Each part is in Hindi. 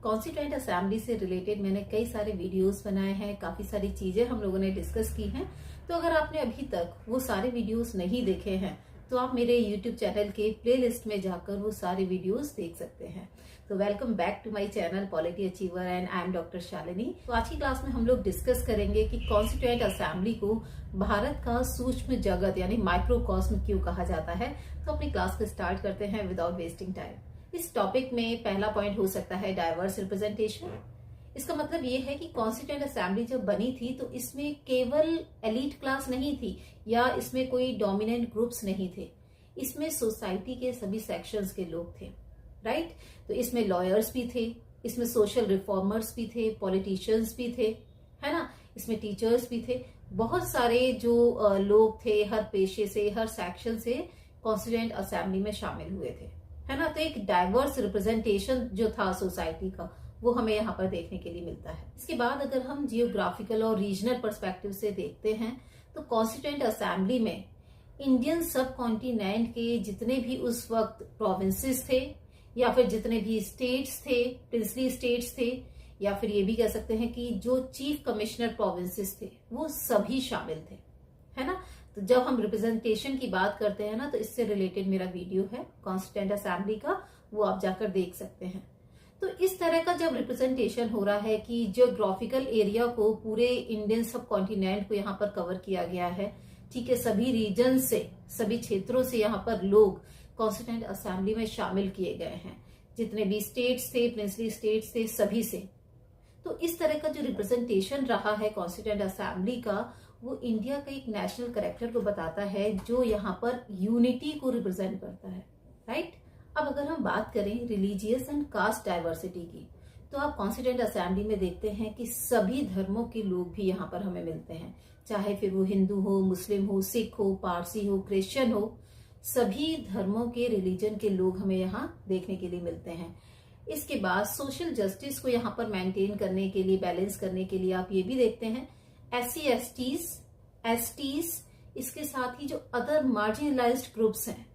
कॉन्स्टिट्यूएंट असेंबली से रिलेटेड मैंने कई सारे वीडियोस बनाए हैं, काफी सारी चीजें हम लोगों ने डिस्कस की हैं। तो अगर आपने अभी तक वो सारे वीडियोस नहीं देखे हैं तो आप मेरे YouTube चैनल के प्लेलिस्ट में जाकर वो सारे वीडियोस देख सकते हैं। तो welcome back to my channel polity achiever and I am doctor Shalini. तो आज की क्लास में हम लोग डिस्कस करेंगे कि कॉन्स्टिट्यूएंट असेंबली को भारत का सूक्ष्म जगत यानी माइक्रोकॉस्म क्यों कहा जाता है। तो अपनी क्लास को स्टार्ट करते हैं विदाउट वेस्टिंग टाइम। इस टॉपिक में पहला पॉइंट हो सकता है डाइवर्स रिप्रेजेंटेशन। इसका मतलब ये है कि कॉन्स्टिट्यूएंट असेंबली जब बनी थी तो इसमें केवल एलीट क्लास नहीं थी या इसमें कोई डोमिनेंट ग्रुप्स नहीं थे, इसमें सोसाइटी के सभी सेक्शंस के लोग थे, राइट। तो इसमें लॉयर्स भी थे, इसमें सोशल रिफॉर्मर्स भी थे, पॉलिटिशियंस भी थे, है ना, इसमें टीचर्स भी थे। बहुत सारे जो लोग थे हर पेशे से, हर सेक्शन से कॉन्स्टिट्यूएंट असेंबली में शामिल हुए थे, है ना। तो एक डाइवर्स रिप्रेजेंटेशन जो था सोसाइटी का वो हमें यहाँ पर देखने के लिए मिलता है। इसके बाद अगर हम जियोग्राफिकल और रीजनल पर्सपेक्टिव से देखते हैं तो कॉन्स्टिट्यूएंट असेंबली में इंडियन सब कॉन्टिनेंट के जितने भी उस वक्त प्रोविंसेस थे या फिर जितने भी स्टेट्स थे, प्रिंसली स्टेट्स थे, या फिर ये भी कह सकते हैं कि जो चीफ कमिश्नर प्रोविंसेस थे वो सभी शामिल थे, है ना। तो जब हम रिप्रेजेंटेशन की बात करते हैं ना तो इससे रिलेटेड मेरा वीडियो है कॉन्स्टिट्यूएंट असेंबली का, वो आप जाकर देख सकते हैं। तो इस तरह का जब रिप्रेजेंटेशन हो रहा है कि जियोग्राफिकल एरिया को, पूरे इंडियन सब कॉन्टिनेंट को यहाँ पर कवर किया गया है, ठीक है, सभी रीजन से, सभी क्षेत्रों से यहाँ पर लोग कॉन्स्टिट्यूएंट असेंबली में शामिल किए गए हैं, जितने भी स्टेट्स थे, प्रिंसली स्टेट्स थे, सभी से। तो इस तरह का जो रिप्रेजेंटेशन रहा है कॉन्स्टिट्यूएंट असेंबली का, वो इंडिया का एक नेशनल कैरेक्टर को बताता है जो यहाँ पर यूनिटी को रिप्रेजेंट करता है, राइट। अब अगर हम बात करें रिलीजियस एंड कास्ट डाइवर्सिटी की, तो आप कॉन्स्टिट्यूएंट असेंबली में देखते हैं कि सभी धर्मों के लोग भी यहाँ पर हमें मिलते हैं, चाहे फिर वो हिंदू हो, मुस्लिम हो, सिख हो, पारसी हो, क्रिश्चियन हो, सभी धर्मों के रिलीजन के लोग हमें यहाँ देखने के लिए मिलते हैं। इसके बाद सोशल जस्टिस को यहाँ पर मेंटेन करने के लिए, बैलेंस करने के लिए आप ये भी देखते हैं SC STs, इसके साथ ही जो अदर मार्जिनलाइज्ड ग्रुप्स हैं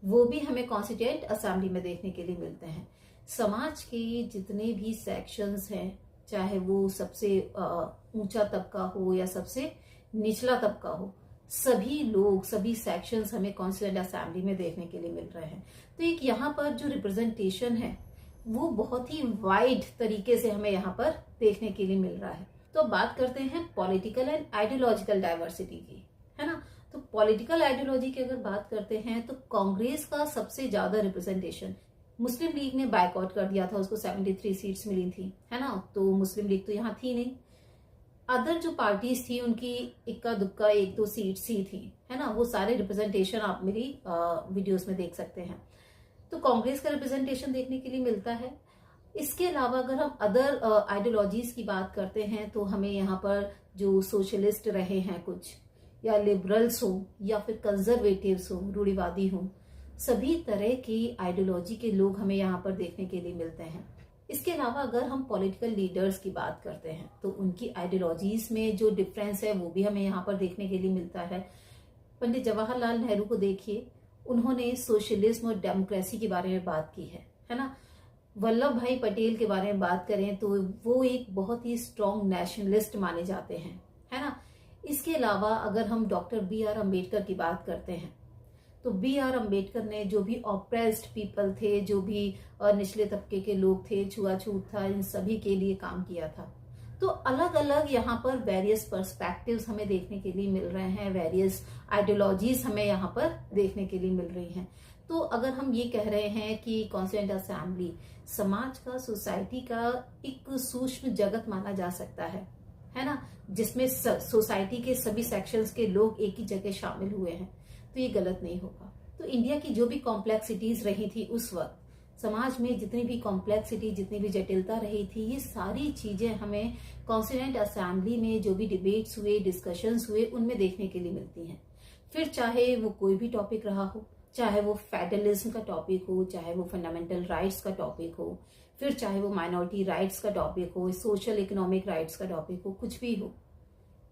वो भी हमें कॉन्स्टिट्यूएंट असेंबली में देखने के लिए मिलते हैं। समाज के जितने भी सेक्शंस हैं, चाहे वो सबसे ऊंचा तबका हो या सबसे निचला तबका हो, सभी लोग, सभी सेक्शंस हमें कॉन्स्टिट्यूएंट असेंबली में देखने के लिए मिल रहे हैं। तो एक यहाँ पर जो रिप्रेजेंटेशन है वो बहुत ही वाइड तरीके से हमें यहाँ पर देखने के लिए मिल रहा है। तो बात करते हैं पॉलिटिकल एंड आइडियोलॉजिकल डाइवर्सिटी की, है ना। तो पॉलिटिकल आइडियोलॉजी की अगर बात करते हैं तो कांग्रेस का सबसे ज्यादा रिप्रेजेंटेशन, मुस्लिम लीग ने बायकॉट कर दिया था, उसको 73 सीट्स मिली थी, है ना। तो मुस्लिम लीग तो यहाँ थी नहीं, अदर जो पार्टीज थी उनकी इक्का दुक्का 1-2 सीट्स ही थी, है ना। वो सारे रिप्रेजेंटेशन आप मेरी वीडियोस में देख सकते हैं। तो कांग्रेस का रिप्रेजेंटेशन देखने के लिए मिलता है। इसके अलावा अगर हम अदर आइडियोलॉजीज की बात करते हैं तो हमें यहाँ पर जो सोशलिस्ट रहे हैं कुछ, या लिबरल्स हो या फिर कंजर्वेटिव्स हो, रूढ़िवादी हो, सभी तरह की आइडियोलॉजी के लोग हमें यहाँ पर देखने के लिए मिलते हैं। इसके अलावा अगर हम पॉलिटिकल लीडर्स की बात करते हैं तो उनकी आइडियोलॉजीज में जो डिफरेंस है वो भी हमें यहाँ पर देखने के लिए मिलता है। पंडित जवाहरलाल नेहरू को देखिए, उन्होंने सोशलिज्म और डेमोक्रेसी के बारे में बात की है ना। वल्लभ भाई पटेल के बारे में बात करें तो वो एक बहुत ही स्ट्रॉन्ग नेशनलिस्ट माने जाते हैं, है ना। इसके अलावा अगर हम डॉक्टर BR अम्बेडकर की बात करते हैं तो BR अम्बेडकर ने जो भी ऑप्रेस्ड पीपल थे, जो भी निचले तबके के लोग थे, छुआछूत था, इन सभी के लिए काम किया था। तो अलग अलग यहाँ पर वेरियस पर्सपेक्टिव्स हमें देखने के लिए मिल रहे हैं, वेरियस आइडियोलॉजीज हमें यहाँ पर देखने के लिए मिल रही हैं। तो अगर हम ये कह रहे हैं कि कॉन्स्टिट्यूएंट असेंबली समाज का, सोसाइटी का एक सूक्ष्म जगत माना जा सकता है ना, जिसमें सोसाइटी के सभी सेक्शंस के लोग एक ही जगह शामिल हुए हैं, तो ये गलत नहीं होगा। तो इंडिया की जो भी कॉम्प्लेक्सिटीज रही थी उस वक्त, समाज में जितनी भी कॉम्प्लेक्सिटी, जितनी भी जटिलता रही थी, ये सारी चीजें हमें कॉन्स्टिट्यूएंट असेंबली में जो भी डिबेट्स हुए, डिस्कशंस हुए, उनमें देखने के लिए मिलती हैं। फिर चाहे वो कोई भी टॉपिक रहा हो, चाहे वो फेडरलिज्म का टॉपिक हो, चाहे वो फंडामेंटल राइट्स का टॉपिक हो, फिर चाहे वो माइनॉरिटी राइट्स का टॉपिक हो, सोशल इकोनॉमिक राइट्स का टॉपिक हो, कुछ भी हो,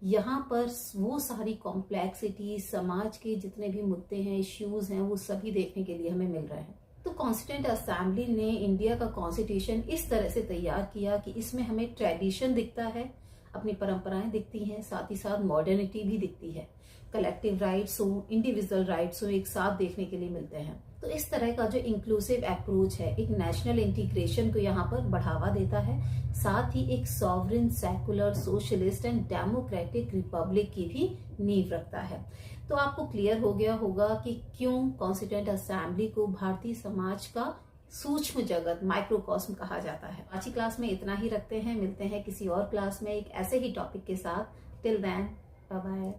यहाँ पर वो सारी कॉम्प्लेक्सिटी, समाज के जितने भी मुद्दे हैं, इश्यूज हैं, वो सभी देखने के लिए हमें मिल रहे हैं। तो कॉन्स्टिट्यूएंट असेंबली ने इंडिया का कॉन्स्टिट्यूशन इस तरह से तैयार किया कि इसमें हमें ट्रेडिशन दिखता है, अपनी परंपराएं दिखती हैं, साथ ही साथ मॉडर्निटी भी दिखती है, कलेक्टिव राइट्स हो, इंडिविजुअल राइट्स हो, एक साथ देखने के लिए मिलते हैं। तो इस तरह का जो इंक्लूसिव अप्रोच है एक नेशनल इंटीग्रेशन को यहाँ पर बढ़ावा देता है, साथ ही एक sovereign, secular, socialist and democratic Republic की भी नींव रखता है। तो आपको क्लियर हो गया होगा कि क्यों कॉन्स्टिट्यूएंट असेंबली को भारतीय समाज का सूक्ष्म जगत, माइक्रोकॉस्म कहा जाता है। आज की क्लास में इतना ही रखते हैं, मिलते हैं किसी और क्लास में एक ऐसे ही टॉपिक के साथ। Till then, bye bye.